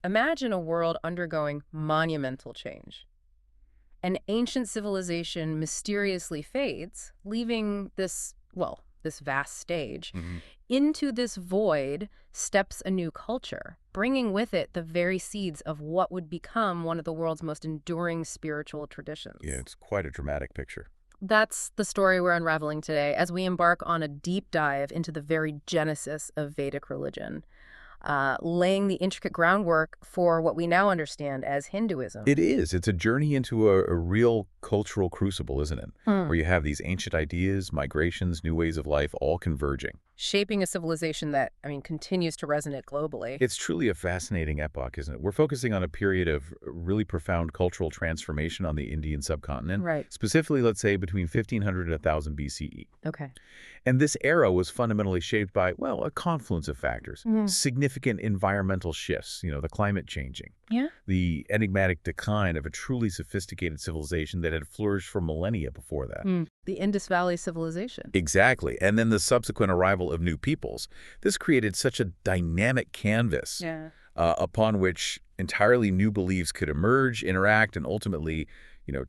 Imagine a world undergoing monumental change. An ancient civilization mysteriously fades, leaving this vast stage. Hmm. Into this void steps a new culture, bringing with it the very seeds of what would become one of the world's most enduring spiritual Yeah, traditions. it's quite a dramatic picture. That's the story we're unraveling today as we embark on a deep dive into the very genesis of Vedic religion, laying the intricate groundwork for what we now understand as Hinduism. It is. It's a journey into a real cultural crucible, isn't it? Hmm. Where you have these ancient ideas, migrations, new ways of life, all converging. Shaping a civilization that, continues to resonate globally. It's truly a fascinating epoch, isn't it? We're focusing on a period of really profound cultural transformation on the Indian subcontinent, Right. specifically, let's say, between 1500 and 1000 BCE. Okay. And this era was fundamentally shaped by, well, a confluence of factors. Mhm. Significant environmental shifts, the climate changing, Yeah. the enigmatic decline of a truly sophisticated civilization that had flourished for millennia before that. The Indus Valley civilization. Exactly. And then the subsequent arrival of new peoples. This created such a dynamic canvas Yeah. upon which entirely new beliefs could emerge, interact, and ultimately,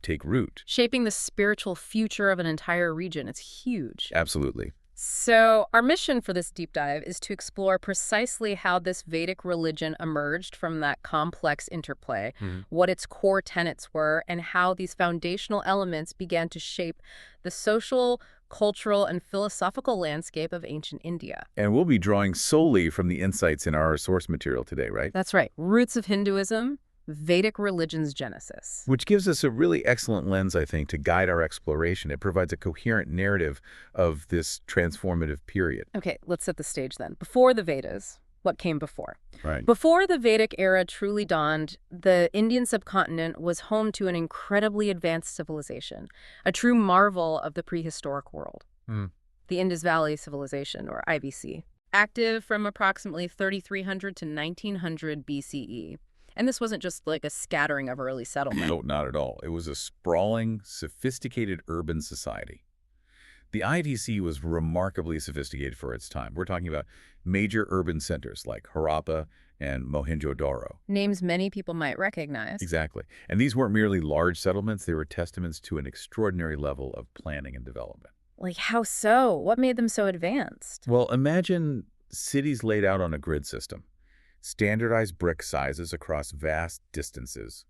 take root. Shaping the spiritual future of an entire region. It's huge. Absolutely. So, our mission for this deep dive is to explore precisely how this Vedic religion emerged from that complex interplay, what its core tenets were, and how these foundational elements began to shape the social, cultural, and philosophical landscape of ancient India. And we'll be drawing solely from the insights in our source material today, right? That's right. Roots of Hinduism, Vedic religion's genesis. Which gives us a really excellent lens, I think, to guide our exploration. It provides a coherent narrative of this transformative period. Okay, let's set the stage then. Before the Vedas, what came before? Right. Before the Vedic era truly dawned, the Indian subcontinent was home to an incredibly advanced civilization, a true marvel of the prehistoric world. Hmm. The Indus Valley Civilization, or IVC, active from approximately 3300 to 1900 BCE. And this wasn't just like a scattering of early settlement. No, not at all. It was a sprawling, sophisticated urban society. The IVC was remarkably sophisticated for its time. We're talking about major urban centers like Harappa and Mohenjo-daro. Names many people might recognize. Exactly. And these weren't merely large settlements, they were testaments to an extraordinary level of planning and development. Like, how so? What made them so advanced? Well, imagine cities laid out on a grid system, standardized brick sizes across vast distances,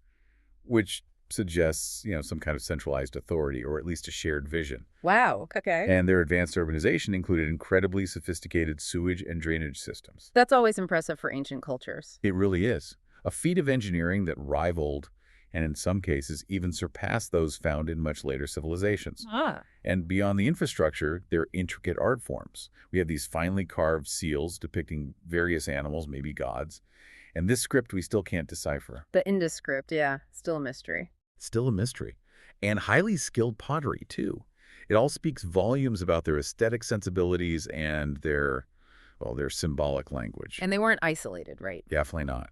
which suggests, some kind of centralized authority or at least a shared vision. Wow, okay. And their advanced urbanization included incredibly sophisticated sewage and drainage systems. That's always impressive for ancient cultures. It really is. A feat of engineering that rivaled, and in some cases even surpassed those found in much later civilizations. Ah. And beyond the infrastructure, there are intricate art forms. We have these finely carved seals depicting various animals, maybe gods. And this script we still can't decipher. The Indus script, yeah, still a mystery. Still a mystery. And highly skilled pottery, too. It all speaks volumes about their aesthetic sensibilities and their symbolic language. And they weren't isolated, right? Definitely not.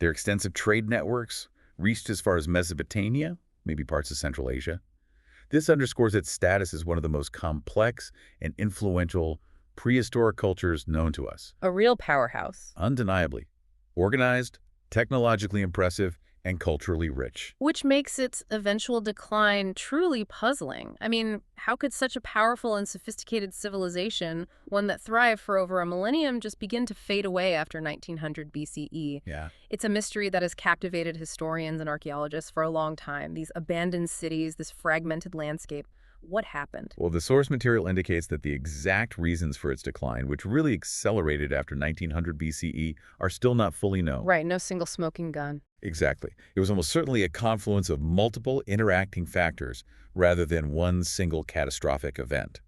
Their extensive trade networks reached as far as Mesopotamia, maybe parts of Central Asia. This underscores its status as one of the most complex and influential prehistoric cultures known to us. A real powerhouse. Undeniably. Organized, technologically impressive, and culturally rich. Which makes its eventual decline truly puzzling. How could such a powerful and sophisticated civilization, one that thrived for over a millennium, just begin to fade away after 1900 BCE? Yeah. It's a mystery that has captivated historians and archaeologists for a long time. These abandoned cities, this fragmented landscape. What happened? Well, the source material indicates that the exact reasons for its decline, which really accelerated after 1900 BCE, are still not fully known. Right, no single smoking gun. Exactly. It was almost certainly a confluence of multiple interacting factors rather than one single catastrophic event.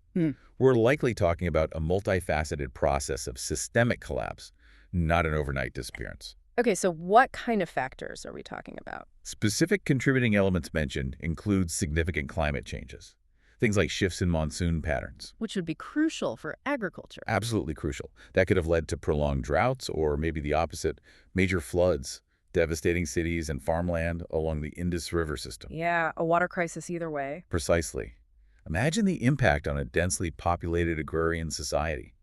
We're likely talking about a multifaceted process of systemic collapse, not an overnight disappearance. Okay, so what kind of factors are we talking about? Specific contributing elements mentioned include significant climate changes. Things like shifts in monsoon patterns. Which would be crucial for agriculture. Absolutely crucial. That could have led to prolonged droughts or maybe the opposite, major floods, devastating cities and farmland along the Indus River system. Yeah, a water crisis either way. Precisely. Imagine the impact on a densely populated agrarian society.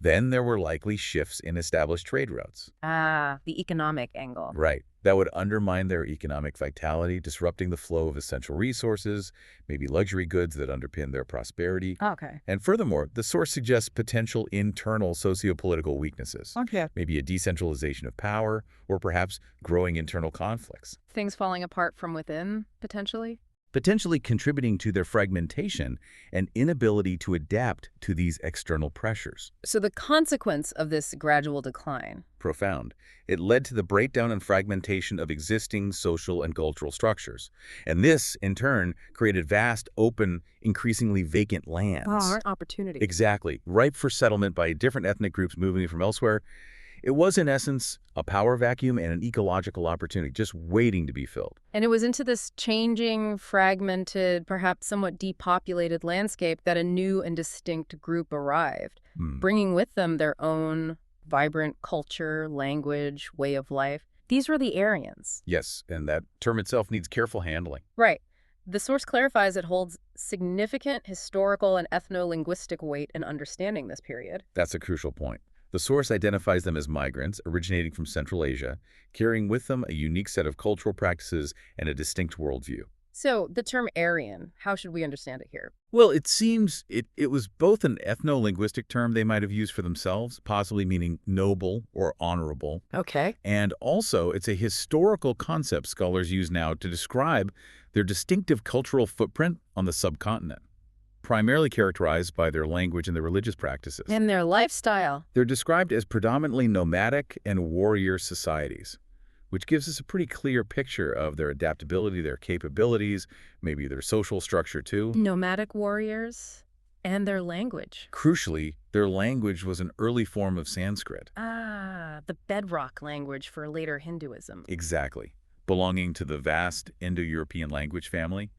Then there were likely shifts in established trade routes. Ah, the economic angle. Right. That would undermine their economic vitality, disrupting the flow of essential resources, maybe luxury goods that underpin their prosperity. Okay. And furthermore, the source suggests potential internal sociopolitical weaknesses, Okay. maybe a decentralization of power, or perhaps growing internal conflicts, Things falling apart from within, potentially? potentially contributing to their fragmentation and inability to adapt to these external pressures. So the consequence of this gradual decline. Profound. It led to the breakdown and fragmentation of existing social and cultural structures. And this, in turn, created vast, open, increasingly vacant lands. Opportunity. Exactly. Ripe for settlement by different ethnic groups moving from elsewhere. It was, in essence, a power vacuum and an ecological opportunity just waiting to be filled. And it was into this changing, fragmented, perhaps somewhat depopulated landscape that a new and distinct group arrived, bringing with them their own vibrant culture, language, way of life. These were the Aryans. Yes, and that term itself needs careful handling. Right. The source clarifies it holds significant historical and ethno-linguistic weight in understanding this period. That's a crucial point. The source identifies them as migrants originating from Central Asia, carrying with them a unique set of cultural practices and a distinct worldview. So the term Aryan, how should we understand it here? Well, it seems it was both an ethno-linguistic term they might have used for themselves, possibly meaning noble or honorable, Okay. and also it's a historical concept scholars use now to describe their distinctive cultural footprint on the subcontinent, primarily characterized by their language and their religious practices. And their lifestyle. They're described as predominantly nomadic and warrior societies, which gives us a pretty clear picture of their adaptability, their capabilities, maybe their social structure too. Nomadic warriors and their language. Crucially, their language was an early form of Sanskrit. Ah, the bedrock language for later Hinduism. Exactly. Belonging to the vast Indo-European language family.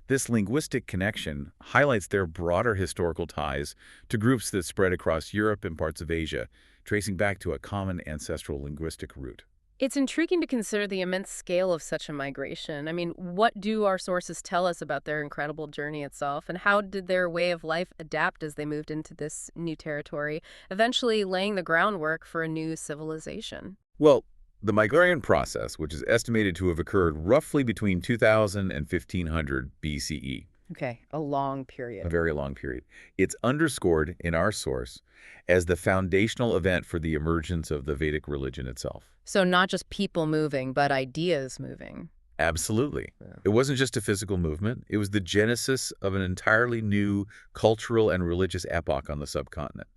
This linguistic connection highlights their broader historical ties to groups that spread across Europe and parts of Asia, tracing back to a common ancestral linguistic root. It's intriguing to consider the immense scale of such a migration. I mean, what do our sources tell us about their incredible journey itself, and how did their way of life adapt as they moved into this new territory, eventually laying the groundwork for a new civilization? Well, the Migrarian process, which is estimated to have occurred roughly between 2000 and 1500 BCE, Okay, a long a period. very long period, it's underscored in our source as the foundational event for the emergence of the Vedic religion itself. So not just people moving, but ideas moving. Absolutely. Yeah. It wasn't just a physical movement. It was the genesis of an entirely new cultural and religious epoch on the subcontinent.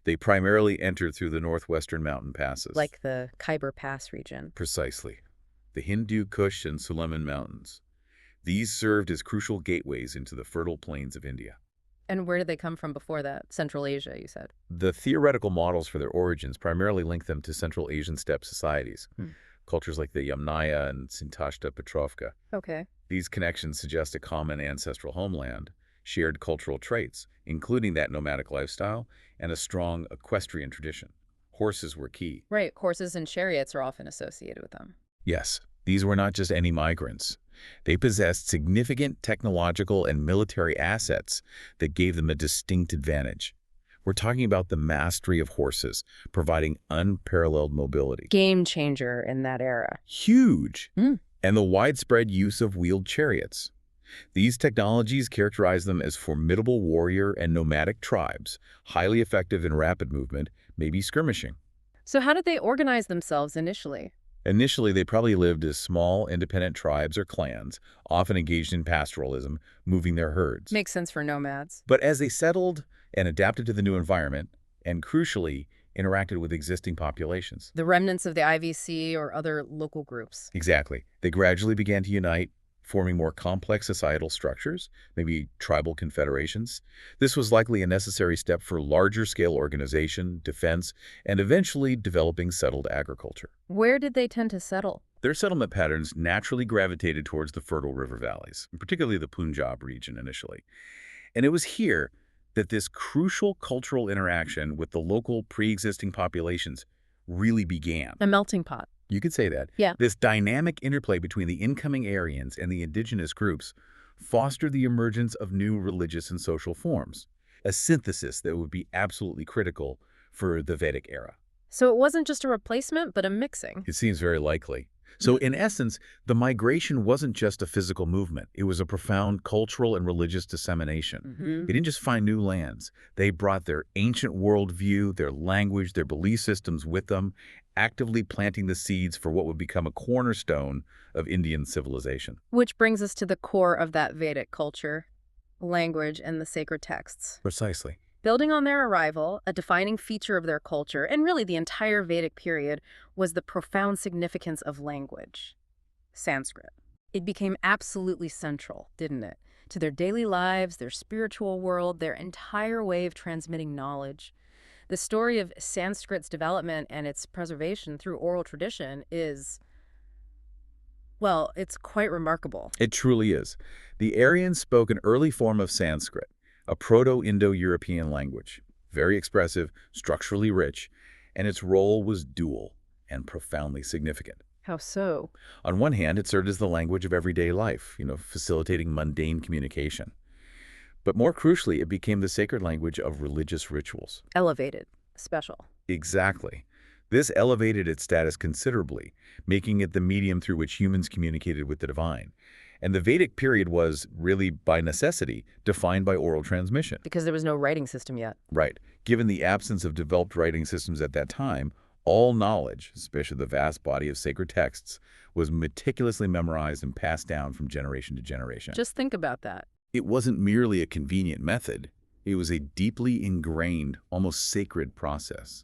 They primarily entered through the northwestern mountain passes. Like the Khyber Pass region. Precisely. The Hindu Kush and Suleiman Mountains. These served as crucial gateways into the fertile plains of India. And where did they come from before that? Central Asia, you said. The theoretical models for their origins primarily link them to Central Asian steppe societies, cultures like the Yamnaya and Sintashta Petrovka. Okay. These connections suggest a common ancestral homeland, shared cultural traits, including that nomadic lifestyle, and a strong equestrian tradition. Horses were key. Right, horses and chariots are often associated with them. Yes, these were not just any migrants. They possessed significant technological and military assets that gave them a distinct advantage. We're talking about the mastery of horses, providing unparalleled mobility. Game changer in that era. Huge! And the widespread use of wheeled chariots. These technologies characterize them as formidable warrior and nomadic tribes, highly effective in rapid movement, maybe skirmishing. So how did they organize themselves initially? Initially, they probably lived as small, independent tribes or clans, often engaged in pastoralism, moving their herds. Makes sense for nomads. But as they settled and adapted to the new environment, and crucially, interacted with existing populations. The remnants of the IVC or other local groups. Exactly. They gradually began to unite, forming more complex societal structures, maybe tribal confederations. This was likely a necessary step for larger-scale organization, defense, and eventually developing settled agriculture. Where did they tend to settle? Their settlement patterns naturally gravitated towards the fertile river valleys, particularly the Punjab region initially. And it was here that this crucial cultural interaction with the local pre-existing populations really began. A melting pot. You could say that. Yeah. This dynamic interplay between the incoming Aryans and the indigenous groups fostered the emergence of new religious and social forms, a synthesis that would be absolutely critical for the Vedic era. So it wasn't just a replacement, but a mixing. It seems very likely. So in essence, the migration wasn't just a physical movement. It was a profound cultural and religious dissemination. They didn't just find new lands. They brought their ancient worldview, their language, their belief systems with them, actively planting the seeds for what would become a cornerstone of Indian civilization. Which brings us to the core of that Vedic culture, language and the sacred texts. Precisely. Building on their arrival, a defining feature of their culture, and really the entire Vedic period, was the profound significance of language. Sanskrit. It became absolutely central, didn't it, to their daily lives, their spiritual world, their entire way of transmitting knowledge. The story of Sanskrit's development and its preservation through oral tradition is, well, it's quite remarkable. It truly is. The Aryans spoke an early form of Sanskrit, a Proto-Indo-European language, very expressive, structurally rich, and its role was dual and profoundly significant. How so? On one hand, it served as the language of everyday life, facilitating mundane communication. But more crucially, it became the sacred language of religious rituals. Elevated. Special. Exactly. This elevated its status considerably, making it the medium through which humans communicated with the divine. And the Vedic period was, really by necessity, defined by oral transmission. Because there was no writing system yet. Right. Given the absence of developed writing systems at that time, all knowledge, especially the vast body of sacred texts, was meticulously memorized and passed down from generation to generation. Just think about that. It wasn't merely a convenient method. It was a deeply ingrained, almost sacred process.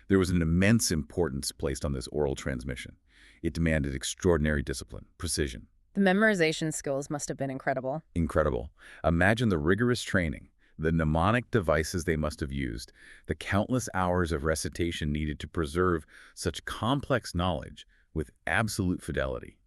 There was an immense importance placed on this oral transmission. It demanded extraordinary discipline, precision. The memorization skills must have been incredible. Incredible. Imagine the rigorous training, the mnemonic devices they must have used, the countless hours of recitation needed to preserve such complex knowledge with absolute fidelity,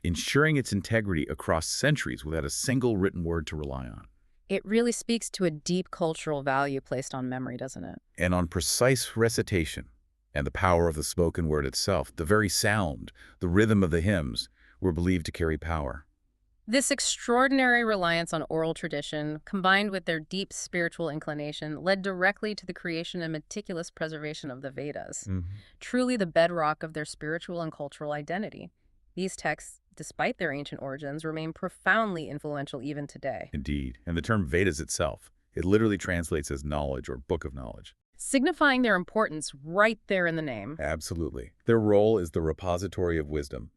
ensuring its integrity across centuries without a single written word to rely on. It really speaks to a deep cultural value placed on memory, doesn't it? And on precise recitation and the power of the spoken word itself, the very sound, the rhythm of the hymns, were believed to carry power. This extraordinary reliance on oral tradition, combined with their deep spiritual inclination, led directly to the creation and meticulous preservation of the Vedas, truly the bedrock of their spiritual and cultural identity. These texts, despite their ancient origins, remain profoundly influential even today. Indeed. And the term Vedas itself, it literally translates as knowledge or book of knowledge. Signifying their importance right there in the name. Absolutely. Their role is the repository of wisdom.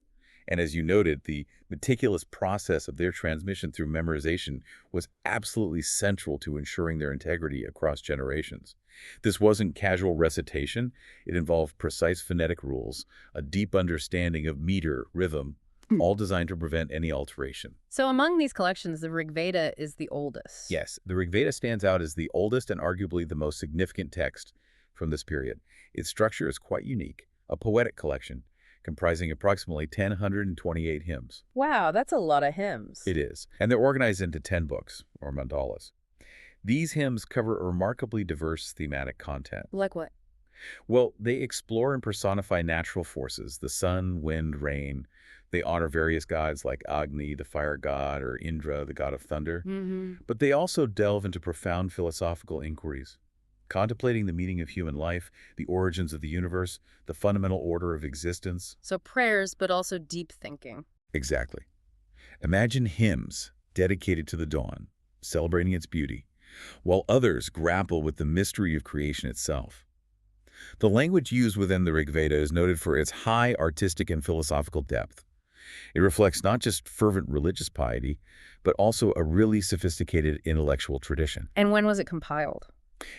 And as you noted, the meticulous process of their transmission through memorization was absolutely central to ensuring their integrity across generations. This wasn't casual recitation. It involved precise phonetic rules, a deep understanding of meter, rhythm, all designed to prevent any alteration. So among these collections, the Rig Veda is the oldest. Yes, the Rig Veda stands out as the oldest and arguably the most significant text from this period. Its structure is quite unique, a poetic collection comprising approximately 1,028 hymns. Wow, that's a lot of hymns. It is, and they're organized into 10 books, or mandalas. These hymns cover a remarkably diverse thematic content. Like what? Well, they explore and personify natural forces, the sun, wind, rain. They honor various gods like Agni, the fire god, or Indra, the god of thunder. But they also delve into profound philosophical inquiries, contemplating the meaning of human life, the origins of the universe, the fundamental order of existence. So prayers, but also deep thinking. Exactly. Imagine hymns dedicated to the dawn, celebrating its beauty, while others grapple with the mystery of creation itself. The language used within the Rig Veda is noted for its high artistic and philosophical depth. It reflects not just fervent religious piety, but also a really sophisticated intellectual tradition. And when was it compiled?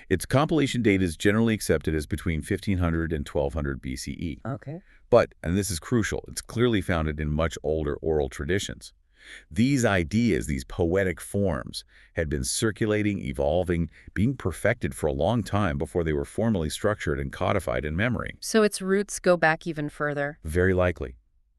Its compilation date is generally accepted as between 1500 and 1200 BCE. Okay. But, and this is crucial, it's clearly founded in much older oral traditions. These ideas, these poetic forms, had been circulating, evolving, being perfected for a long time before they were formally structured and codified in memory. So its roots go back even further? Very likely.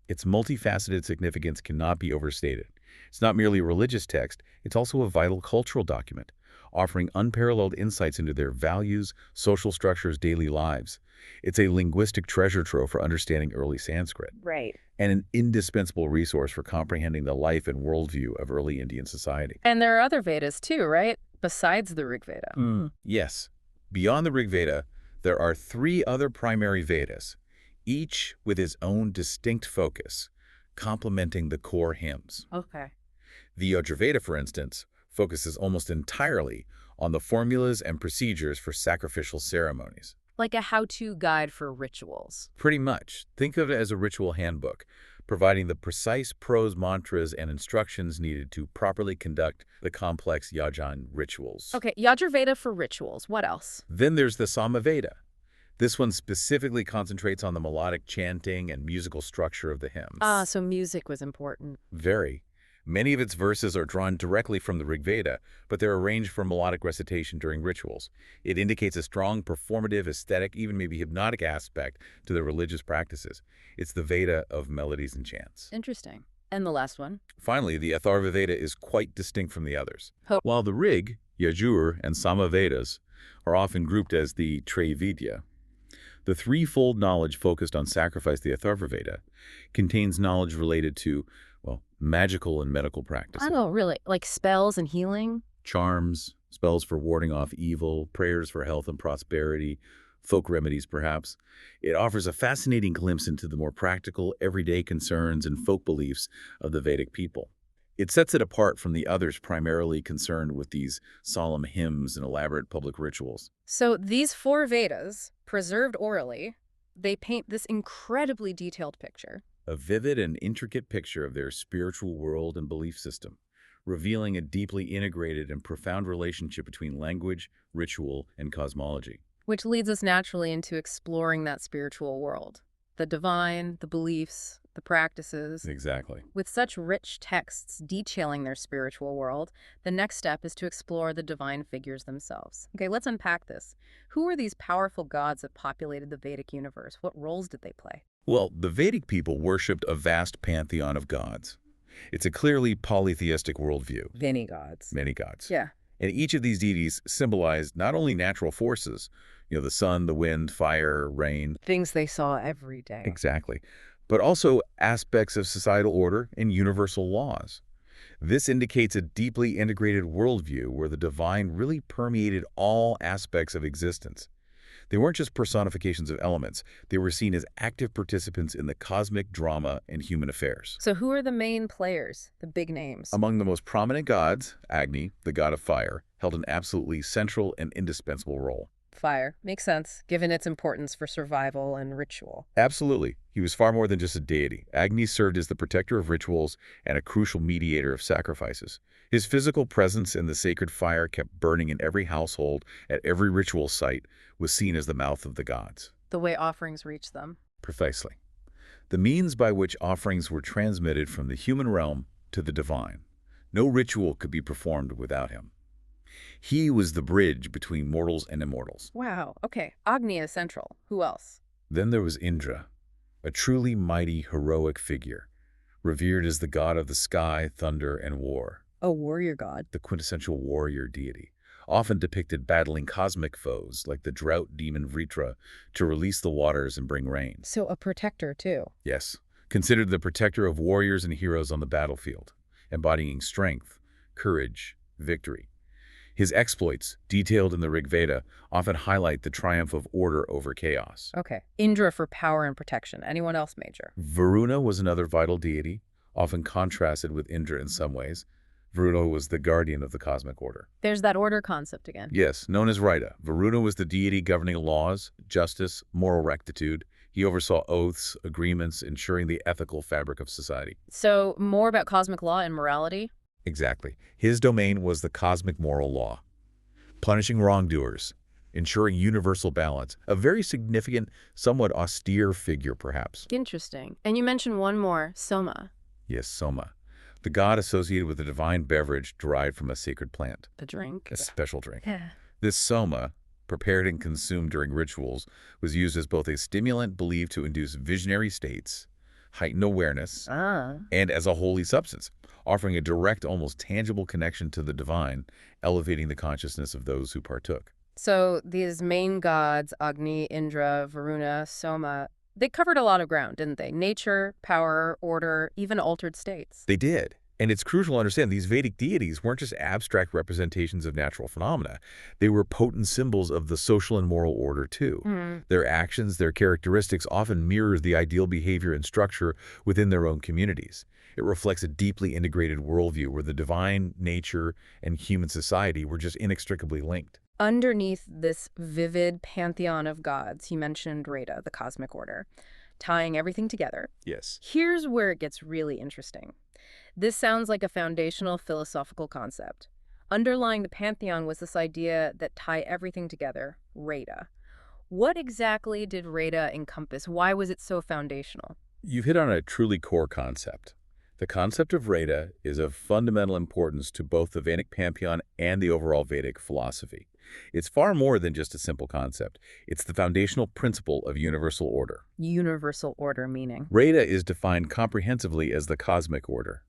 Its multifaceted significance cannot be overstated. It's not merely a religious text, it's also a vital cultural document, offering unparalleled insights into their values, social structures, daily lives. It's a linguistic treasure trove for understanding early Sanskrit, Right. and an indispensable resource for comprehending the life and worldview of early Indian society. And there are other Vedas too, right? Besides the Rig Veda. Yes. Beyond the Rig Veda, there are 3 other primary Vedas, each with its own distinct focus, complementing the core hymns. Okay. The Yajurveda, for instance, focuses almost entirely on the formulas and procedures for sacrificial ceremonies. Like a how-to guide for rituals. Pretty much. Think of it as a ritual handbook, providing the precise prose mantras and instructions needed to properly conduct the complex yajan rituals. Okay, Yajurveda for rituals. What else? Then there's the Samaveda. This one specifically concentrates on the melodic chanting and musical structure of the hymns. Ah, so music was important. Very. Many of its verses are drawn directly from the Rig Veda, but they're arranged for melodic recitation during rituals. It indicates a strong performative, aesthetic, even maybe hypnotic aspect to the religious practices. It's the Veda of melodies and chants. Interesting. And the last one? Finally, the Atharva Veda is quite distinct from the others. Oh. While the Rig, Yajur, and Samavedas are often grouped as the Trayvidya, the threefold knowledge focused on sacrifice, the Atharva Veda, contains knowledge related to, well, magical and medical practices. Oh, really? Like spells and healing? Charms, spells for warding off evil, prayers for health and prosperity, folk remedies perhaps. It offers a fascinating glimpse into the more practical, everyday concerns and folk beliefs of the Vedic people. It sets it apart from the others primarily concerned with these solemn hymns and elaborate public rituals. So these 4 Vedas, preserved orally, they paint this incredibly detailed picture. A vivid and intricate picture of their spiritual world and belief system, revealing a deeply integrated and profound relationship between language, ritual, and cosmology. Which leads us naturally into exploring that spiritual world. The divine, the beliefs, the practices. Exactly. With such rich texts detailing their spiritual world, the next step is to explore the divine figures themselves. Okay, let's unpack this. Who are these powerful gods that populated the Vedic universe? What roles did they play? Well, the Vedic people worshipped a vast pantheon of gods. It's a clearly polytheistic worldview. Many gods. Many gods. Yeah. And each of these deities symbolized not only natural forces, the sun, the wind, fire, rain. Things they saw every day. Exactly. But also aspects of societal order and universal laws. This indicates a deeply integrated worldview where the divine really permeated all aspects of existence. They weren't just personifications of elements. They were seen as active participants in the cosmic drama and human affairs. So who are the main players, the big names? Among the most prominent gods, Agni, the god of fire, held an absolutely central and indispensable role. Fire. Makes sense, given its importance for survival and ritual. Absolutely. He was far more than just a deity. Agni served as the protector of rituals and a crucial mediator of sacrifices. His physical presence in the sacred fire kept burning in every household, at every ritual site, was seen as the mouth of the gods. The way offerings reach them. Precisely. The means by which offerings were transmitted from the human realm to the divine. No ritual could be performed without him. He was the bridge between mortals and immortals. Wow. Okay. Agni is central. Who else? Then there was Indra, a truly mighty, heroic figure, revered as the god of the sky, thunder, and war. A warrior god. The quintessential warrior deity, often depicted battling cosmic foes like the drought demon Vritra to release the waters and bring rain. So a protector, too. Yes, considered the protector of warriors and heroes on the battlefield, embodying strength, courage, victory. His exploits, detailed in the Rig Veda, often highlight the triumph of order over chaos. Okay. Indra for power and protection. Anyone else major? Varuna was another vital deity, often contrasted with Indra in some ways. Varuna was the guardian of the cosmic order. There's that order concept again. Yes, known as Raita. Varuna was the deity governing laws, justice, moral rectitude. He oversaw oaths, agreements, ensuring the ethical fabric of society. So more about cosmic law and morality? Exactly. His domain was the cosmic moral law, punishing wrongdoers, ensuring universal balance. A very significant, somewhat austere figure, perhaps. Interesting. And you mentioned one more, Soma. Yes, Soma, the god associated with a divine beverage derived from a sacred plant. A drink. A special drink. Yeah. This Soma, prepared and consumed during rituals, was used as both a stimulant believed to induce visionary states, heightened awareness, Ah. and as a holy substance, offering a direct, almost tangible connection to the divine, elevating the consciousness of those who partook. So these main gods, Agni, Indra, Varuna, Soma, they covered a lot of ground, didn't they? Nature, power, order, even altered states. They did. And it's crucial to understand these Vedic deities weren't just abstract representations of natural phenomena. They were potent symbols of the social and moral order, too. Hmm. Their actions, their characteristics often mirror the ideal behavior and structure within their own communities. It reflects a deeply integrated worldview where the divine, nature, and human society were just inextricably linked. Underneath this vivid pantheon of gods, he mentioned Reda, the cosmic order, tying everything together. Yes. Here's where it gets really interesting. This sounds like a foundational philosophical concept. Underlying the pantheon was this idea that tie everything together, Reda. What exactly did Reda encompass? Why was it so foundational? You've hit on a truly core concept. The concept of Reda is of fundamental importance to both the Vedic pantheon and the overall Vedic philosophy. It's far more than just a simple concept. It's the foundational principle of universal order. Universal order meaning? Reda is defined comprehensively as the cosmic order,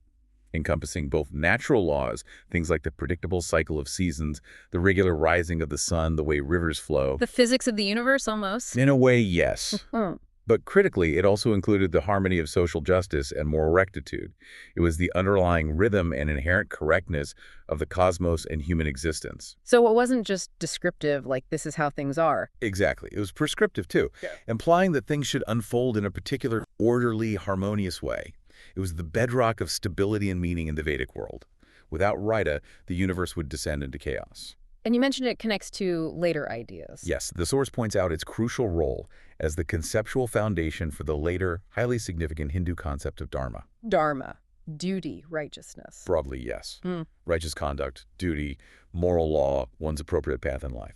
encompassing both natural laws, things like the predictable cycle of seasons, the regular rising of the sun, the way rivers flow. The physics of the universe, almost. In a way, yes. Hmm. But critically, it also included the harmony of social justice and moral rectitude. It was the underlying rhythm and inherent correctness of the cosmos and human existence. So it wasn't just descriptive, like this is how things are. Exactly. It was prescriptive, too, implying that things should unfold in a particular orderly, harmonious way. It was the bedrock of stability and meaning in the Vedic world. Without Rita, the universe would descend into chaos. And you mentioned it connects to later ideas. Yes, the source points out its crucial role as the conceptual foundation for the later, highly significant Hindu concept of dharma. Dharma, duty, righteousness. Broadly, yes. Hmm. Righteous conduct, duty, moral law, one's appropriate path in life.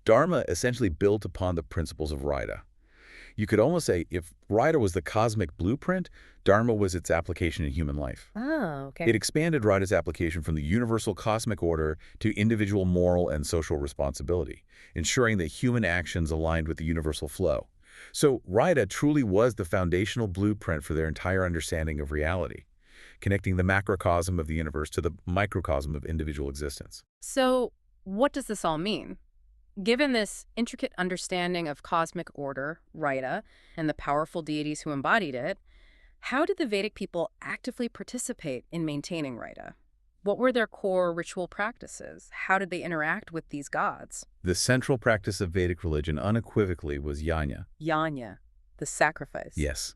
Dharma essentially built upon the principles of Rita. You could almost say if Rita was the cosmic blueprint, Dharma was its application in human life. Oh, okay. It expanded Rita's application from the universal cosmic order to individual moral and social responsibility, ensuring that human actions aligned with the universal flow. So Rita truly was the foundational blueprint for their entire understanding of reality, connecting the macrocosm of the universe to the microcosm of individual existence. So what does this all mean? Given this intricate understanding of cosmic order, Rita, and the powerful deities who embodied it, how did the Vedic people actively participate in maintaining Rita? What were their core ritual practices? How did they interact with these gods? The central practice of Vedic religion unequivocally was yajna. Yajna, the sacrifice. Yes.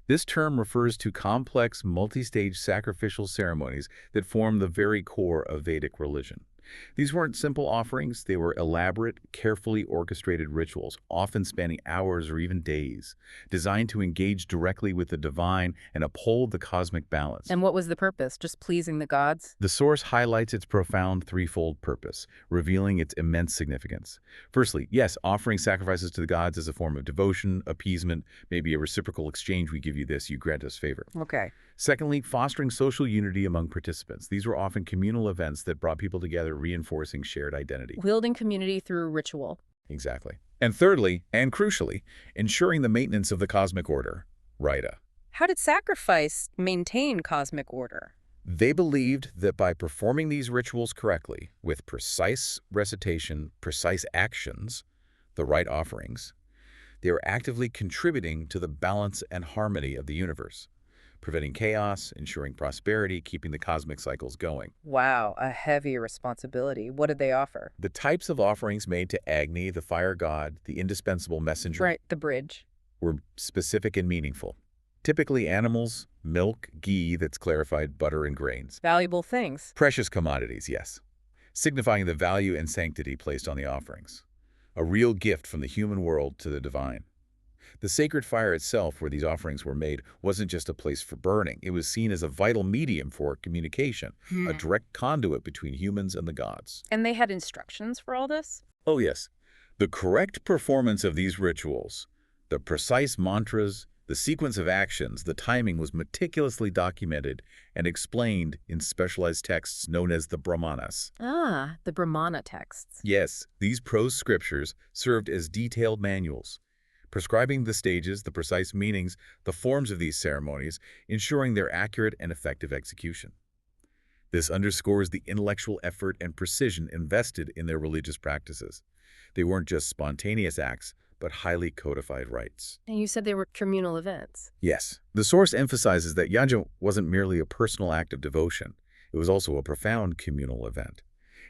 This term refers to complex, multi-stage sacrificial ceremonies that form the very core of Vedic religion. These weren't simple offerings, they were elaborate, carefully orchestrated rituals, often spanning hours or even days, designed to engage directly with the divine and uphold the cosmic balance. And what was the purpose? Just pleasing the gods? The source highlights its profound threefold purpose, revealing its immense significance. Firstly, yes, offering sacrifices to the gods as a form of devotion, appeasement, maybe a reciprocal exchange, we give you this, you grant us favor. Okay. Secondly, fostering social unity among participants. These were often communal events that brought people together, reinforcing shared identity. Wielding community through ritual. Exactly. And thirdly, and crucially, ensuring the maintenance of the cosmic order, Rita. How did sacrifice maintain cosmic order? They believed that by performing these rituals correctly, with precise recitation, precise actions, the right offerings, they were actively contributing to the balance and harmony of the universe, preventing chaos, ensuring prosperity, keeping the cosmic cycles going. Wow, a heavy responsibility. What did they offer? The types of offerings made to Agni, the fire god, the indispensable messenger, Right, the bridge. were specific and meaningful. Typically animals, milk, ghee that's clarified, butter, and grains. Valuable things. Precious commodities, yes, signifying the value and sanctity placed on the offerings. A real gift from the human world to the divine. The sacred fire itself, where these offerings were made, wasn't just a place for burning. It was seen as a vital medium for communication, a direct conduit between humans and the gods. And they had instructions for all this? Oh, yes. The correct performance of these rituals, the precise mantras, the sequence of actions, the timing was meticulously documented and explained in specialized texts known as the Brahmanas. Ah, the Brahmana texts. Yes, these prose scriptures served as detailed manuals, prescribing the stages, the precise meanings, the forms of these ceremonies, ensuring their accurate and effective execution. This underscores the intellectual effort and precision invested in their religious practices. They weren't just spontaneous acts, but highly codified rites. And you said they were communal events. Yes, the source emphasizes that yajna wasn't merely a personal act of devotion. It was also a profound communal event.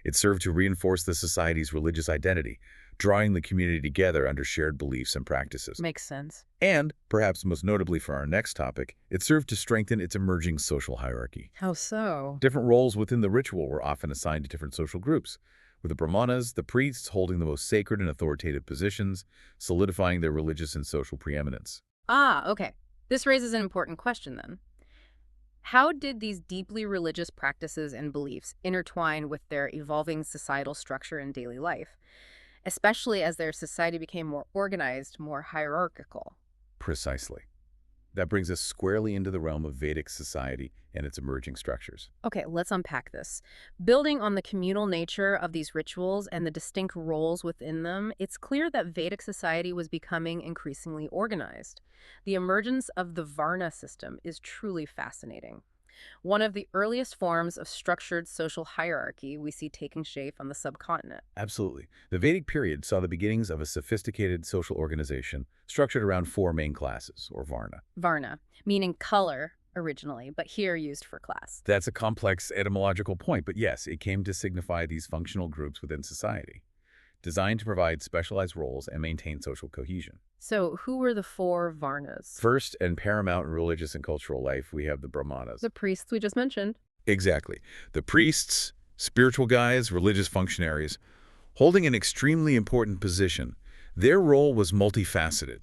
It served to reinforce the society's religious identity, drawing the community together under shared beliefs and practices. Makes sense. And, perhaps most notably for our next topic, it served to strengthen its emerging social hierarchy. How so? Different roles within the ritual were often assigned to different social groups, with the brahmanas, the priests, holding the most sacred and authoritative positions, solidifying their religious and social preeminence. Ah, okay. This raises an important question then. How did these deeply religious practices and beliefs intertwine with their evolving societal structure in daily life, especially as their society became more organized, more hierarchical? Precisely. That brings us squarely into the realm of Vedic society and its emerging structures. Okay, let's unpack this. Building on the communal nature of these rituals and the distinct roles within them, it's clear that Vedic society was becoming increasingly organized. The emergence of the Varna system is truly fascinating. One of the earliest forms of structured social hierarchy we see taking shape on the subcontinent. Absolutely. The Vedic period saw the beginnings of a sophisticated social organization structured around four main classes, or Varna. Varna, meaning color originally, but here used for class. That's a complex etymological point, but yes, it came to signify these functional groups within society, designed to provide specialized roles and maintain social cohesion. So who were the four Varnas? First and paramount in religious and cultural life, we have the brahmanas. The priests we just mentioned. Exactly. The priests, spiritual guides, religious functionaries, holding an extremely important position. Their role was multifaceted,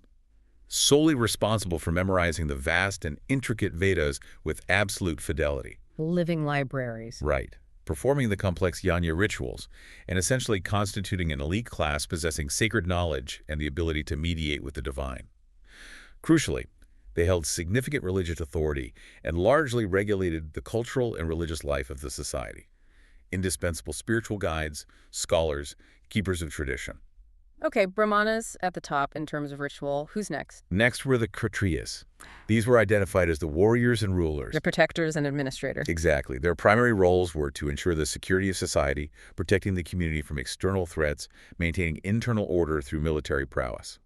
solely responsible for memorizing the vast and intricate Vedas with absolute fidelity. Living libraries. Right. Performing the complex yajna rituals, and essentially constituting an elite class possessing sacred knowledge and the ability to mediate with the divine. Crucially, they held significant religious authority and largely regulated the cultural and religious life of the society. Indispensable spiritual guides, scholars, keepers of tradition. Okay, Brahmanas at the top in terms of ritual. Who's next? Next were the Kshatriyas. These were identified as the warriors and rulers. The protectors and administrators. Exactly. Their primary roles were to ensure the security of society, protecting the community from external threats, maintaining internal order through military prowess.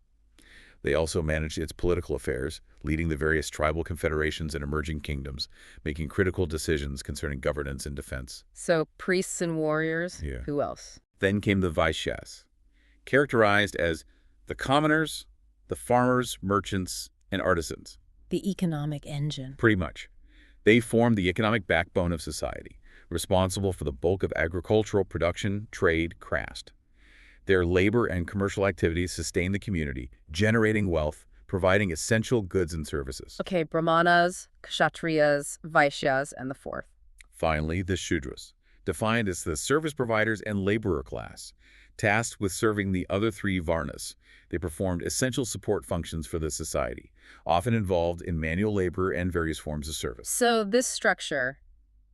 They also managed its political affairs, leading the various tribal confederations and emerging kingdoms, making critical decisions concerning governance and defense. So priests and warriors. Yeah. Who else? Then came the Vaishyas, characterized as the commoners, the farmers, merchants, and artisans. The economic engine. Pretty much. They formed the economic backbone of society, responsible for the bulk of agricultural production, trade, craft. Their labor and commercial activities sustained the community, generating wealth, providing essential goods and services. Okay, Brahmanas, Kshatriyas, Vaishyas, and the fourth. Finally, the Shudras, defined as the service providers and laborer class, tasked with serving the other three Varnas. They performed essential support functions for the society, often involved in manual labor and various forms of service. So this structure,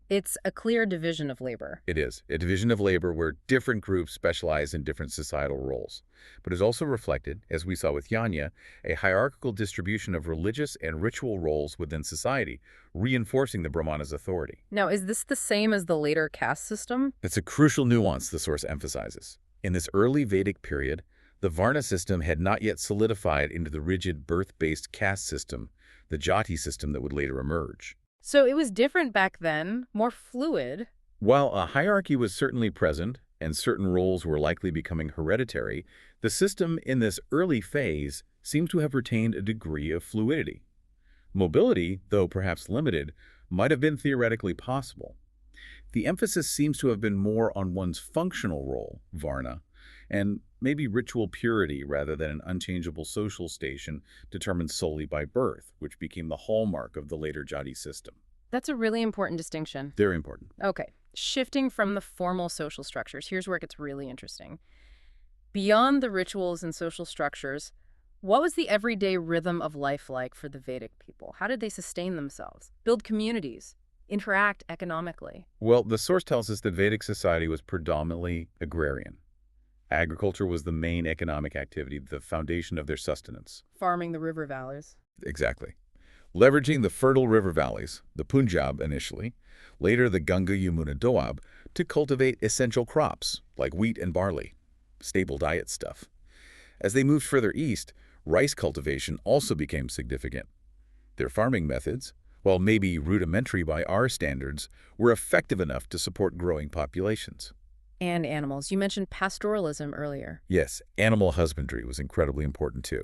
it's a clear division of labor. It is a division of labor where different groups specialize in different societal roles, but is also reflected, as we saw with Yajna, a hierarchical distribution of religious and ritual roles within society, reinforcing the Brahmana's authority. Now, is this the same as the later caste system? That's a crucial nuance the source emphasizes. In this early Vedic period, the Varna system had not yet solidified into the rigid birth-based caste system, the jati system that would later emerge. So it was different back then, more fluid. While a hierarchy was certainly present, and certain roles were likely becoming hereditary, the system in this early phase seems to have retained a degree of fluidity. Mobility, though perhaps limited, might have been theoretically possible. The emphasis seems to have been more on one's functional role, Varna, and maybe ritual purity rather than an unchangeable social station determined solely by birth, which became the hallmark of the later jati system. That's a really important distinction. Very important. Okay, shifting from the formal social structures, here's where it gets really interesting. Beyond the rituals and social structures, what was the everyday rhythm of life like for the Vedic people? How did they sustain themselves, build communities, interact economically? Well, the source tells us that Vedic society was predominantly agrarian. Agriculture was the main economic activity, the foundation of their sustenance. Farming the river valleys. Exactly. Leveraging the fertile river valleys, the Punjab initially, later the Ganga-Yamuna Doab, to cultivate essential crops like wheat and barley, staple diet stuff. As they moved further east, rice cultivation also became significant. Their farming methods, while maybe rudimentary by our standards, were effective enough to support growing populations. And animals. You mentioned pastoralism earlier. Yes, animal husbandry was incredibly important too.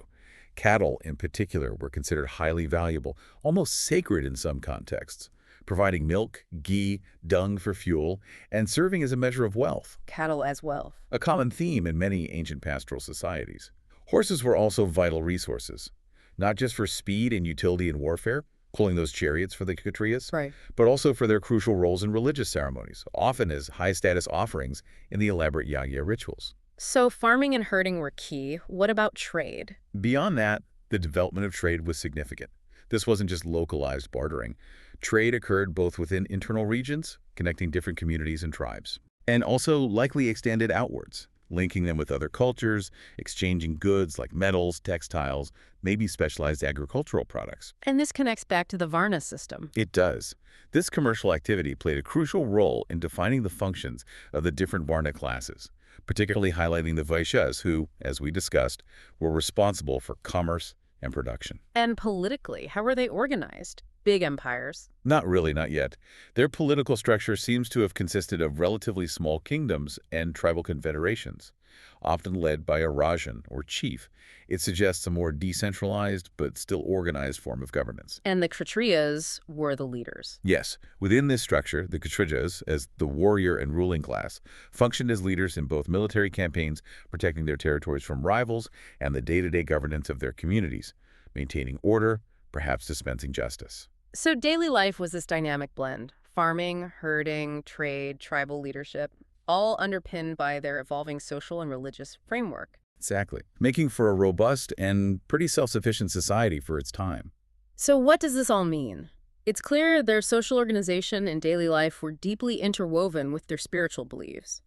Cattle, in particular, were considered highly valuable, almost sacred in some contexts, providing milk, ghee, dung for fuel, and serving as a measure of wealth. Cattle as wealth. A common theme in many ancient pastoral societies. Horses were also vital resources, not just for speed and utility in warfare, pulling those chariots for the Kshatriyas, Right. but also for their crucial roles in religious ceremonies, often as high-status offerings in the elaborate yagya rituals. So farming and herding were key. What about trade? Beyond that, the development of trade was significant. This wasn't just localized bartering. Trade occurred both within internal regions, connecting different communities and tribes, and also likely extended outwards, linking them with other cultures, exchanging goods like metals, textiles, maybe specialized agricultural products. And this connects back to the Varna system. It does. This commercial activity played a crucial role in defining the functions of the different Varna classes, particularly highlighting the Vaishyas who, as we discussed, were responsible for commerce and production. And politically, how were they organized? Big empires. Not really, not yet. Their political structure seems to have consisted of relatively small kingdoms and tribal confederations, often led by a Rajan or chief. It suggests a more decentralized but still organized form of governance. And the Kshatriyas were the leaders. Yes, within this structure, the Kshatriyas, as the warrior and ruling class, functioned as leaders in both military campaigns, protecting their territories from rivals, and the day-to-day governance of their communities, maintaining order, perhaps dispensing justice. So daily life was this dynamic blend. Farming, herding, trade, tribal leadership, all underpinned by their evolving social and religious framework. Exactly. Making for a robust and pretty self-sufficient society for its time. So what does this all mean? It's clear their social organization and daily life were deeply interwoven with their spiritual beliefs.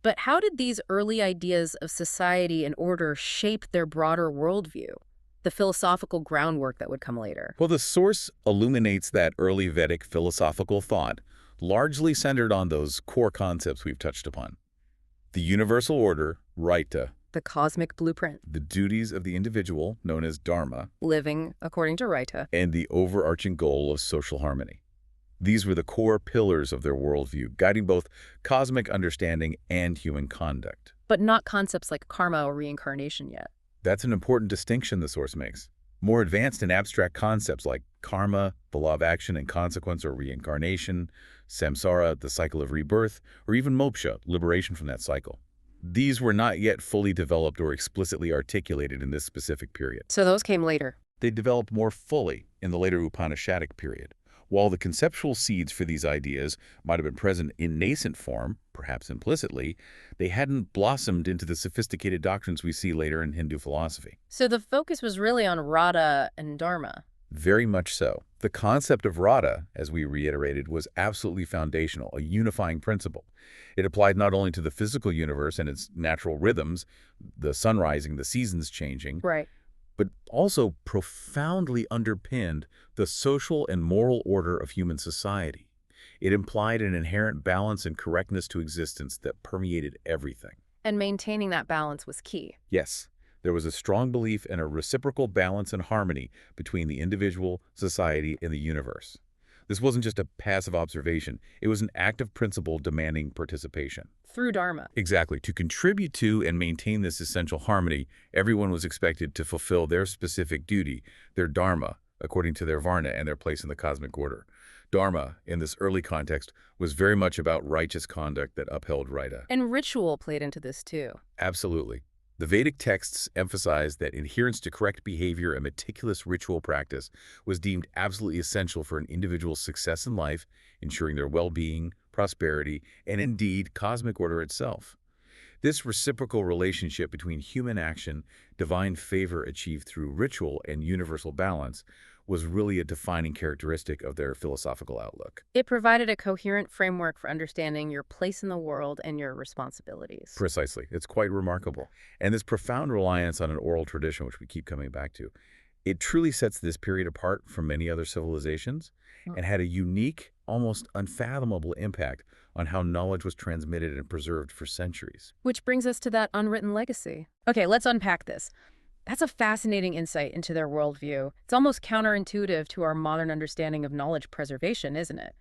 But how did these early ideas of society and order shape their broader worldview? The philosophical groundwork that would come later. Well, the source illuminates that early Vedic philosophical thought, largely centered on those core concepts we've touched upon. The universal order, Raita, The cosmic blueprint. the duties of the individual, known as Dharma, Living according to Raita. and the overarching goal of social harmony. These were the core pillars of their worldview, guiding both cosmic understanding and human conduct. But not concepts like karma or reincarnation yet. That's an important distinction the source makes. More advanced and abstract concepts like karma, the law of action and consequence or reincarnation, samsara, the cycle of rebirth, or even moksha, liberation from that cycle. These were not yet fully developed or explicitly articulated in this specific period. So those came later. They developed more fully in the later Upanishadic period. While the conceptual seeds for these ideas might have been present in nascent form, perhaps implicitly, they hadn't blossomed into the sophisticated doctrines we see later in Hindu philosophy. So the focus was really on Radha and Dharma. Very much so. The concept of Radha, as we reiterated, was absolutely foundational, a unifying principle. It applied not only to the physical universe and its natural rhythms, the sun rising, the seasons changing, Right. but also profoundly underpinned the social and moral order of human society. It implied an inherent balance and correctness to existence that permeated everything. And maintaining that balance was key. Yes, there was a strong belief in a reciprocal balance and harmony between the individual, society, and the universe. This wasn't just a passive observation. It was an active principle demanding participation. Through Dharma. Exactly. To contribute to and maintain this essential harmony, everyone was expected to fulfill their specific duty, their dharma, according to their varna and their place in the cosmic order. Dharma, in this early context, was very much about righteous conduct that upheld Raita. And ritual played into this too. Absolutely. The Vedic texts emphasize that adherence to correct behavior and meticulous ritual practice was deemed absolutely essential for an individual's success in life, ensuring their well-being, prosperity, and indeed cosmic order itself. This reciprocal relationship between human action, divine favor achieved through ritual, and universal balance was really a defining characteristic of their philosophical outlook. It provided a coherent framework for understanding your place in the world and your responsibilities. Precisely. It's quite remarkable. And this profound reliance on an oral tradition, which we keep coming back to, it truly sets this period apart from many other civilizations and had a unique, almost unfathomable impact on how knowledge was transmitted and preserved for centuries. Which brings us to that unwritten legacy. Okay, let's unpack this. That's a fascinating insight into their worldview. It's almost counterintuitive to our modern understanding of knowledge preservation, isn't it?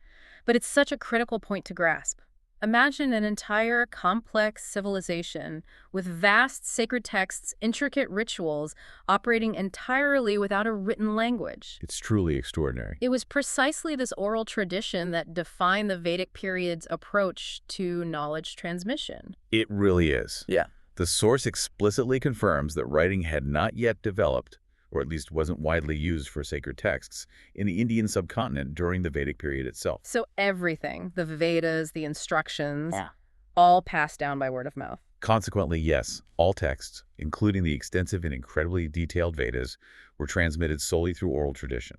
But it's such a critical point to grasp. Imagine an entire complex civilization with vast sacred texts, intricate rituals, operating entirely without a written language. It's truly extraordinary. It was precisely this oral tradition that defined the Vedic period's approach to knowledge transmission. It really is. Yeah. The source explicitly confirms that writing had not yet developed, or at least wasn't widely used for sacred texts, in the Indian subcontinent during the Vedic period itself. So everything, the Vedas, the instructions, Yeah. all passed down by word of mouth. Consequently, yes, all texts, including the extensive and incredibly detailed Vedas, were transmitted solely through oral tradition,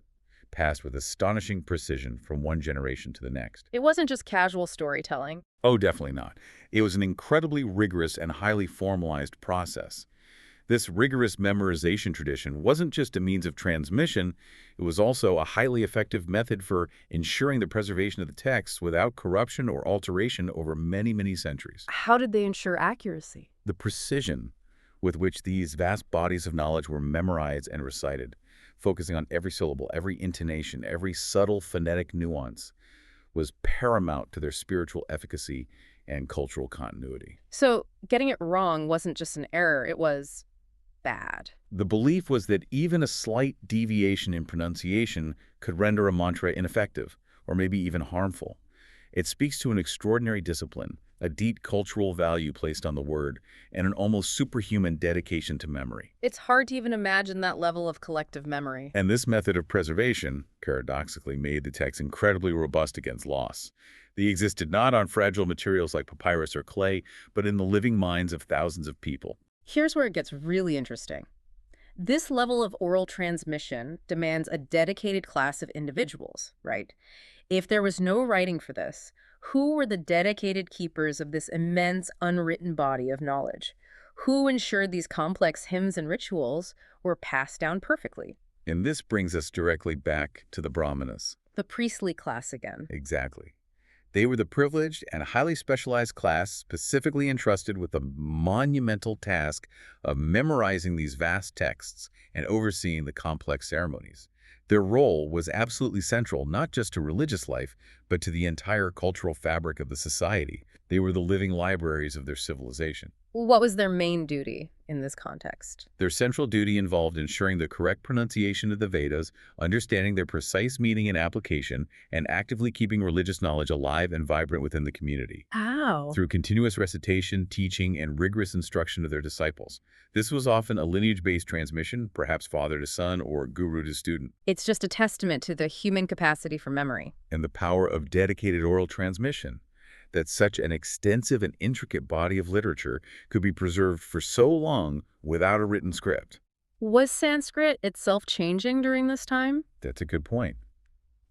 passed with astonishing precision from one generation to the next. It wasn't just casual storytelling. Oh, definitely not. It was an incredibly rigorous and highly formalized process. This rigorous memorization tradition wasn't just a means of transmission, it was also a highly effective method for ensuring the preservation of the text without corruption or alteration over many, many centuries. How did they ensure accuracy? The precision with which these vast bodies of knowledge were memorized and recited, focusing on every syllable, every intonation, every subtle phonetic nuance, was paramount to their spiritual efficacy and cultural continuity. So getting it wrong wasn't just an error, it was bad. The belief was that even a slight deviation in pronunciation could render a mantra ineffective, or maybe even harmful. It speaks to an extraordinary discipline, a deep cultural value placed on the word, and an almost superhuman dedication to memory. It's hard to even imagine that level of collective memory. And this method of preservation, paradoxically, made the text incredibly robust against loss. They existed not on fragile materials like papyrus or clay, but in the living minds of thousands of people. Here's where it gets really interesting. This level of oral transmission demands a dedicated class of individuals, right? If there was no writing for this, who were the dedicated keepers of this immense unwritten body of knowledge? Who ensured these complex hymns and rituals were passed down perfectly? And this brings us directly back to the Brahmanas. The priestly class again. Exactly. They were the privileged and highly specialized class specifically entrusted with the monumental task of memorizing these vast texts and overseeing the complex ceremonies. Their role was absolutely central not just to religious life, but to the entire cultural fabric of the society. They were the living libraries of their civilization. What was their main duty in this context? Their central duty involved ensuring the correct pronunciation of the Vedas, understanding their precise meaning and application, and actively keeping religious knowledge alive and vibrant within the community. How? Through continuous recitation, teaching, and rigorous instruction of their disciples. This was often a lineage-based transmission, perhaps father to son or guru to student. It's just a testament to the human capacity for memory. And the power of dedicated oral transmission, that such an extensive and intricate body of literature could be preserved for so long without a written script. Was Sanskrit itself changing during this time? That's a good point.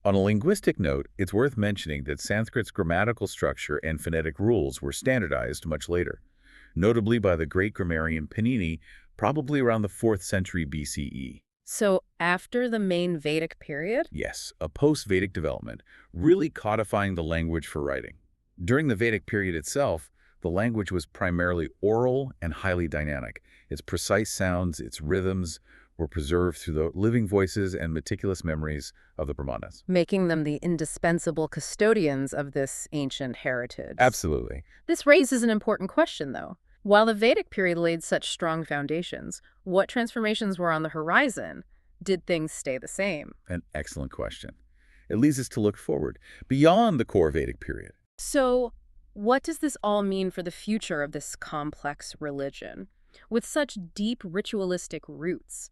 On a linguistic note, it's worth mentioning that Sanskrit's grammatical structure and phonetic rules were standardized much later, notably by the great grammarian Panini, probably around the 4th century BCE. So after the main Vedic period? Yes, a post-Vedic development, really codifying the language for writing. During the Vedic period itself, the language was primarily oral and highly dynamic. Its precise sounds, its rhythms, were preserved through the living voices and meticulous memories of the Brahmanas. Making them the indispensable custodians of this ancient heritage. Absolutely. This raises an important question, though. While the Vedic period laid such strong foundations, what transformations were on the horizon? Did things stay the same? An excellent question. It leads us to look forward, beyond the core Vedic period. So, what does this all mean for the future of this complex religion? With such deep ritualistic roots,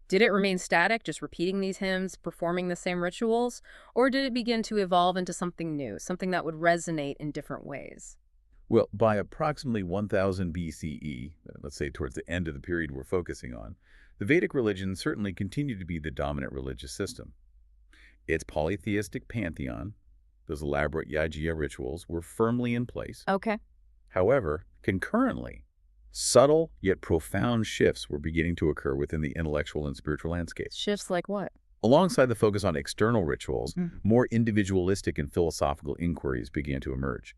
did it remain static, just repeating these hymns, performing the same rituals? Or did it begin to evolve into something new, something that would resonate in different ways? Well, by approximately 1000 BCE, let's say towards the end of the period we're focusing on, the Vedic religion certainly continued to be the dominant religious system. Its polytheistic pantheon, those elaborate yajna rituals, were firmly in place. Okay. However, concurrently, subtle yet profound shifts were beginning to occur within the intellectual and spiritual landscape. Shifts like what? Alongside the focus on external rituals, Mm. more individualistic and philosophical inquiries began to emerge.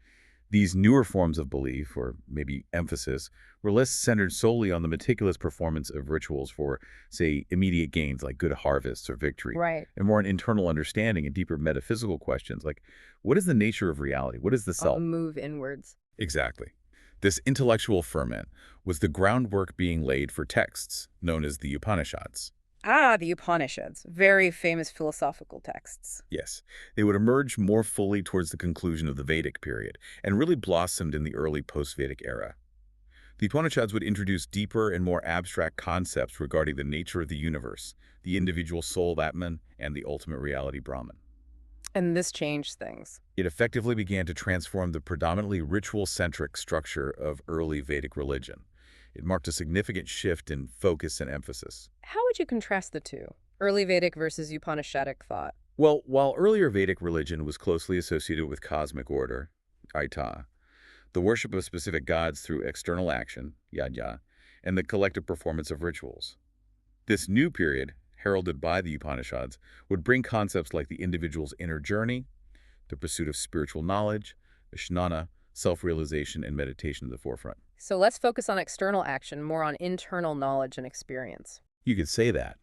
These newer forms of belief, or maybe emphasis, were less centered solely on the meticulous performance of rituals for, say, immediate gains like good harvests or victory, Right. and more on internal understanding and deeper metaphysical questions like, what is the nature of reality? What is the self? Move inwards. Exactly. This intellectual ferment was the groundwork being laid for texts known as the Upanishads. Ah, the Upanishads. Very famous philosophical texts. Yes, they would emerge more fully towards the conclusion of the Vedic period and really blossomed in the early post-Vedic era. The Upanishads would introduce deeper and more abstract concepts regarding the nature of the universe, the individual soul Atman, and the ultimate reality Brahman. And this changed things. It effectively began to transform the predominantly ritual-centric structure of early Vedic religion. It marked a significant shift in focus and emphasis. How would you contrast the two? Early Vedic versus Upanishadic thought. Well, while earlier Vedic religion was closely associated with cosmic order, Aita, the worship of specific gods through external action, yajna, and the collective performance of rituals. This new period, heralded by the Upanishads, would bring concepts like the individual's inner journey, the pursuit of spiritual knowledge, Vishnana, self-realization, and meditation to the forefront. So let's focus on external action, more on internal knowledge and experience. You could say that.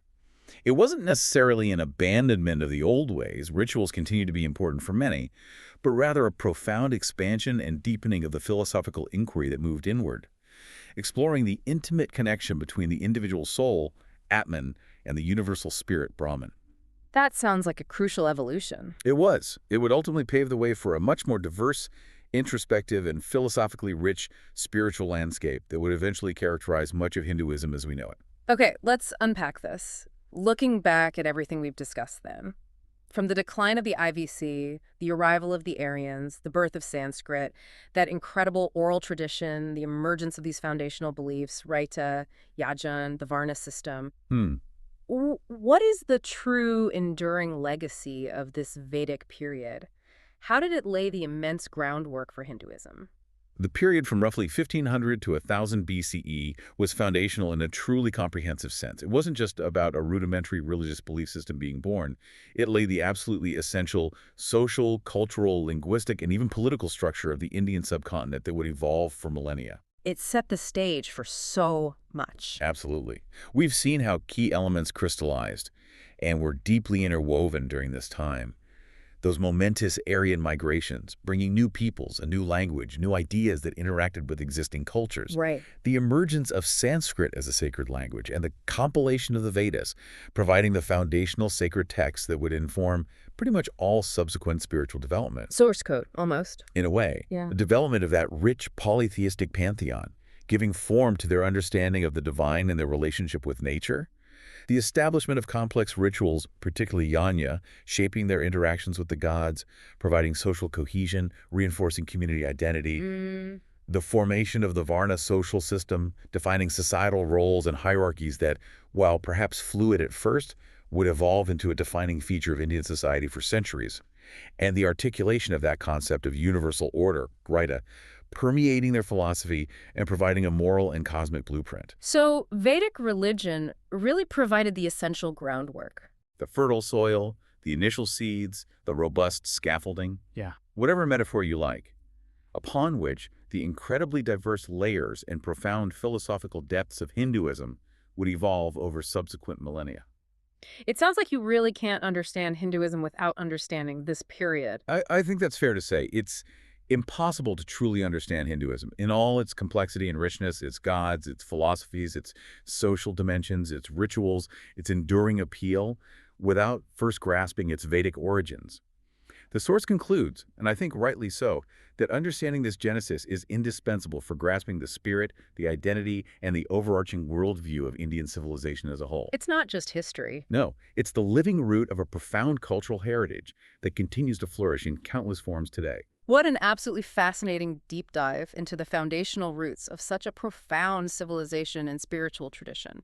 It wasn't necessarily an abandonment of the old ways. Rituals continue to be important for many, but rather a profound expansion and deepening of the philosophical inquiry that moved inward, exploring the intimate connection between the individual soul, Atman, and the universal spirit, Brahman. That sounds like a crucial evolution. It was. It would ultimately pave the way for a much more diverse, introspective, and philosophically rich spiritual landscape that would eventually characterize much of Hinduism as we know it. Okay, let's unpack this. Looking back at everything we've discussed then, from the decline of the IVC, the arrival of the Aryans, the birth of Sanskrit, that incredible oral tradition, the emergence of these foundational beliefs, Raita, Yajan, the Varna system. What is the true enduring legacy of this Vedic period? How did it lay the immense groundwork for Hinduism? The period from roughly 1500 to 1000 BCE was foundational in a truly comprehensive sense. It wasn't just about a rudimentary religious belief system being born. It laid the absolutely essential social, cultural, linguistic, and even political structure of the Indian subcontinent that would evolve for millennia. It set the stage for so much. Absolutely. We've seen how key elements crystallized and were deeply interwoven during this time. Those momentous Aryan migrations, bringing new peoples, a new language, new ideas that interacted with existing cultures. Right. The emergence of Sanskrit as a sacred language and the compilation of the Vedas, providing the foundational sacred texts that would inform pretty much all subsequent spiritual development. Source code, almost. In a way, Yeah. the development of that rich polytheistic pantheon, giving form to their understanding of the divine and their relationship with nature. The establishment of complex rituals, particularly yajna, shaping their interactions with the gods, providing social cohesion, reinforcing community identity. The formation of the Varna social system, defining societal roles and hierarchies that, while perhaps fluid at first, would evolve into a defining feature of Indian society for centuries. And the articulation of that concept of universal order, Raita, permeating their philosophy and providing a moral and cosmic blueprint. So Vedic religion really provided the essential groundwork. The fertile soil, the initial seeds, the robust scaffolding. Yeah. Whatever metaphor you like, upon which the incredibly diverse layers and profound philosophical depths of Hinduism would evolve over subsequent millennia. It sounds like you really can't understand Hinduism without understanding this period. I think that's fair to say. It's impossible to truly understand Hinduism in all its complexity and richness, its gods, its philosophies, its social dimensions, its rituals, its enduring appeal, without first grasping its Vedic origins. The source concludes, and I think rightly so, that understanding this genesis is indispensable for grasping the spirit, the identity, and the overarching worldview of Indian civilization as a whole. It's not just history. No, it's the living root of a profound cultural heritage that continues to flourish in countless forms today. What an absolutely fascinating deep dive into the foundational roots of such a profound civilization and spiritual tradition.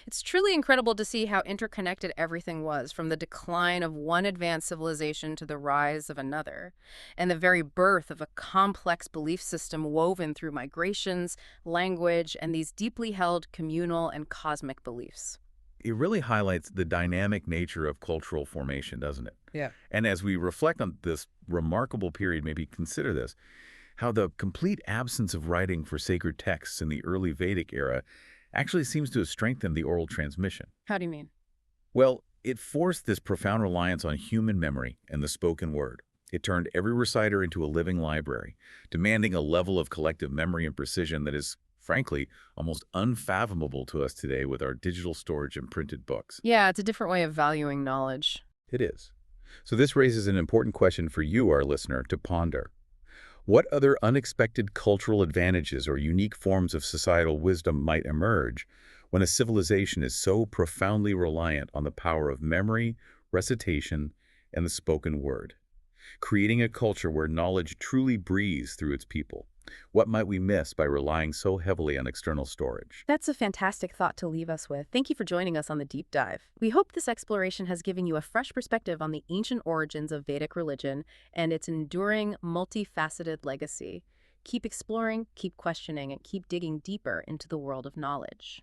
It's truly incredible to see how interconnected everything was, from the decline of one advanced civilization to the rise of another, and the very birth of a complex belief system woven through migrations, language, and these deeply held communal and cosmic beliefs. It really highlights the dynamic nature of cultural formation, doesn't it? Yeah. And as we reflect on this remarkable period, maybe consider this, how the complete absence of writing for sacred texts in the early Vedic era actually seems to have strengthened the oral transmission. How do you mean? Well, it forced this profound reliance on human memory and the spoken word. It turned every reciter into a living library, demanding a level of collective memory and precision that is, frankly, almost unfathomable to us today with our digital storage and printed books. Yeah, it's a different way of valuing knowledge. It is. So this raises an important question for you, our listener, to ponder. What other unexpected cultural advantages or unique forms of societal wisdom might emerge when a civilization is so profoundly reliant on the power of memory, recitation, and the spoken word, creating a culture where knowledge truly breathes through its people? What might we miss by relying so heavily on external storage? That's a fantastic thought to leave us with. Thank you for joining us on the deep dive. We hope this exploration has given you a fresh perspective on the ancient origins of Vedic religion and its enduring, multifaceted legacy. Keep exploring, keep questioning, and keep digging deeper into the world of knowledge.